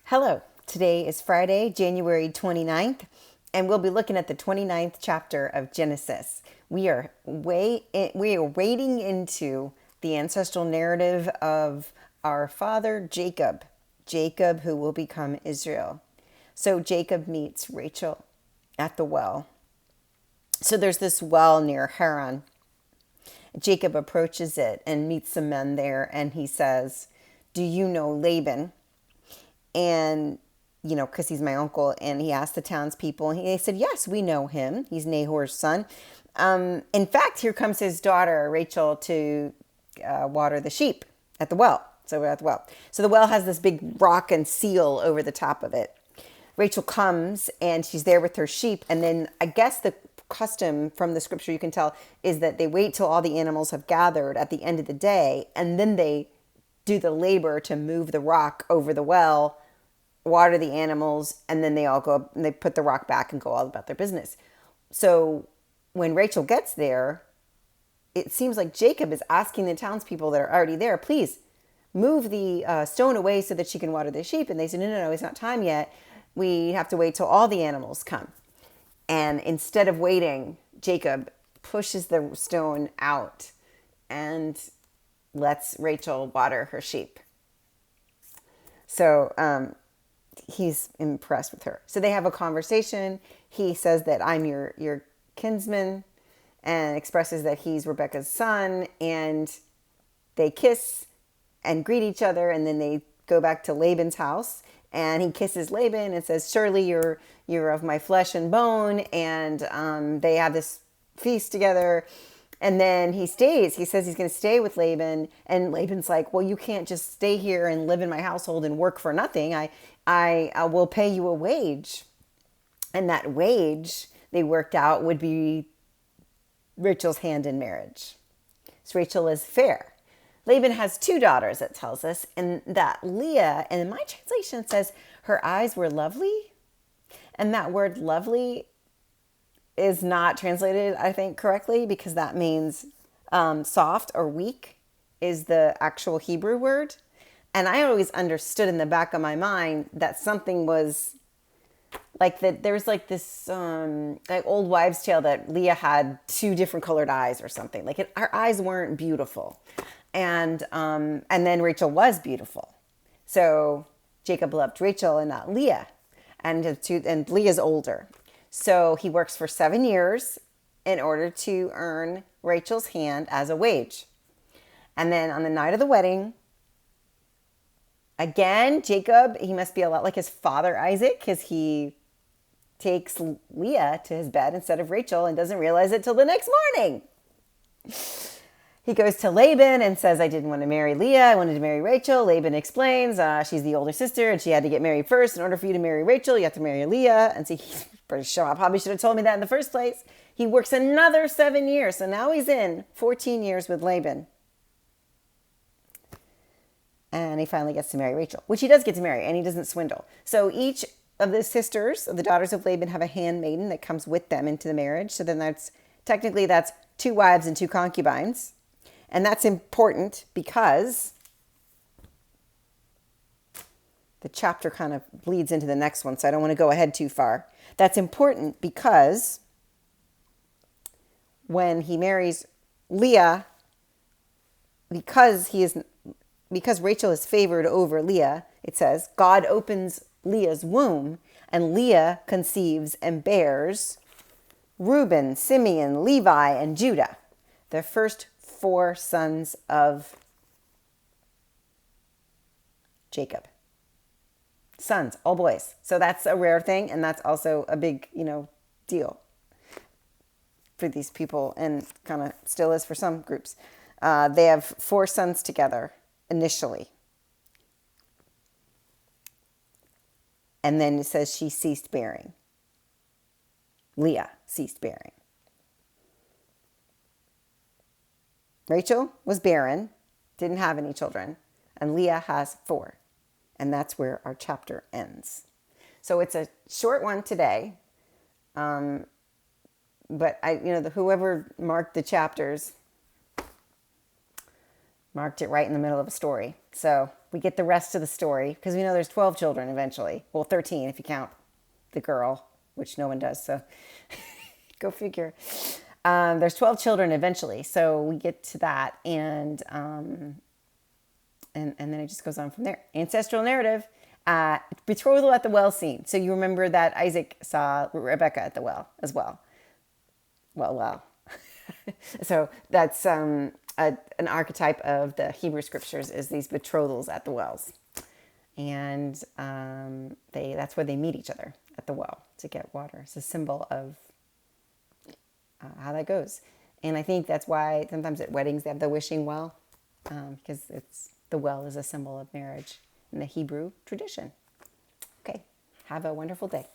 Hello, today is Friday, January 29th, and we'll be looking at the 29th chapter of Genesis. We are wading into the ancestral narrative of our father Jacob who will become Israel. So Jacob meets Rachel at the well. So there's this well near Haran. Jacob approaches it and meets some men there, and he says, "Do you know Laban?" And, because he's my uncle, and he asked the townspeople, and they said, "Yes, we know him. He's Nahor's son. In fact, here comes his daughter, Rachel, to water the sheep at the well." So we're at the well. So the well has this big rock and seal over the top of it. Rachel comes, and she's there with her sheep. And then I guess the custom from the scripture you can tell is that they wait till all the animals have gathered at the end of the day, and then they do the labor to move the rock over the well, water the animals, and then they all go up and they put the rock back and go all about their business. So when Rachel gets there, it seems like Jacob is asking the townspeople that are already there, "Please move the stone away so that she can water the sheep." And they said, no, it's not time yet. We have to wait till all the animals come. And instead of waiting, Jacob pushes the stone out and lets Rachel water her sheep. So he's impressed with her. So they have a conversation. He says that I'm your kinsman and expresses that he's Rebecca's son. And they kiss and greet each other. And then they go back to Laban's house. And he kisses Laban and says, "Surely you're of my flesh and bone." And they have this feast together. And then he stays. He says he's going to stay with Laban. And Laban's like, "Well, you can't just stay here and live in my household and work for nothing. I will pay you a wage." And that wage they worked out would be Rachel's hand in marriage. So Rachel is fair. Laban has two daughters, it tells us, and that Leah, and in my translation says her eyes were lovely. And that word lovely is not translated, I think, correctly, because that means soft or weak is the actual Hebrew word. And I always understood in the back of my mind that something was like that. There was like this like old wives' tale that Leah had two different colored eyes or something. Like her eyes weren't beautiful. And then Rachel was beautiful. So Jacob loved Rachel and not Leah. And Leah's older. So he works for 7 years in order to earn Rachel's hand as a wage. And then on the night of the wedding, again, Jacob, he must be a lot like his father Isaac, because he takes Leah to his bed instead of Rachel and doesn't realize it till the next morning. He goes to Laban and says, "I didn't want to marry Leah. I wanted to marry Rachel." Laban explains, she's the older sister and she had to get married first. In order for you to marry Rachel, you have to marry Leah. And so he's pretty sure, I probably should have told me that in the first place. He works another 7 years. So now he's in 14 years with Laban. And he finally gets to marry Rachel, which he does get to marry, and he doesn't swindle. So each of the sisters, of the daughters of Laban, have a handmaiden that comes with them into the marriage. So then that's 2 wives and 2 concubines. And that's important because the chapter kind of bleeds into the next one, so I don't want to go ahead too far. That's important because when he marries Leah, because Rachel is favored over Leah, it says, God opens Leah's womb, and Leah conceives and bears Reuben, Simeon, Levi, and Judah, the first 4 sons of Jacob. Sons, all boys. So that's a rare thing, and that's also a big, deal for these people, and kind of still is for some groups. They have 4 sons together initially. And then it says she ceased bearing. Leah ceased bearing. Rachel was barren, didn't have any children, and Leah has 4. And that's where our chapter ends. So it's a short one today. But whoever marked the chapters marked it right in the middle of a story. So we get the rest of the story because we know there's 12 children eventually. Well, 13 if you count the girl, which no one does. So go figure. There's 12 children eventually. So we get to that. And then it just goes on from there. Ancestral narrative, betrothal at the well scene. So you remember that Isaac saw Rebecca at the well as well. Well. So that's an archetype of the Hebrew scriptures is these betrothals at the wells. And that's where they meet each other, at the well, to get water. It's a symbol of how that goes. And I think that's why sometimes at weddings they have the wishing well, because the well is a symbol of marriage in the Hebrew tradition. Okay, have a wonderful day.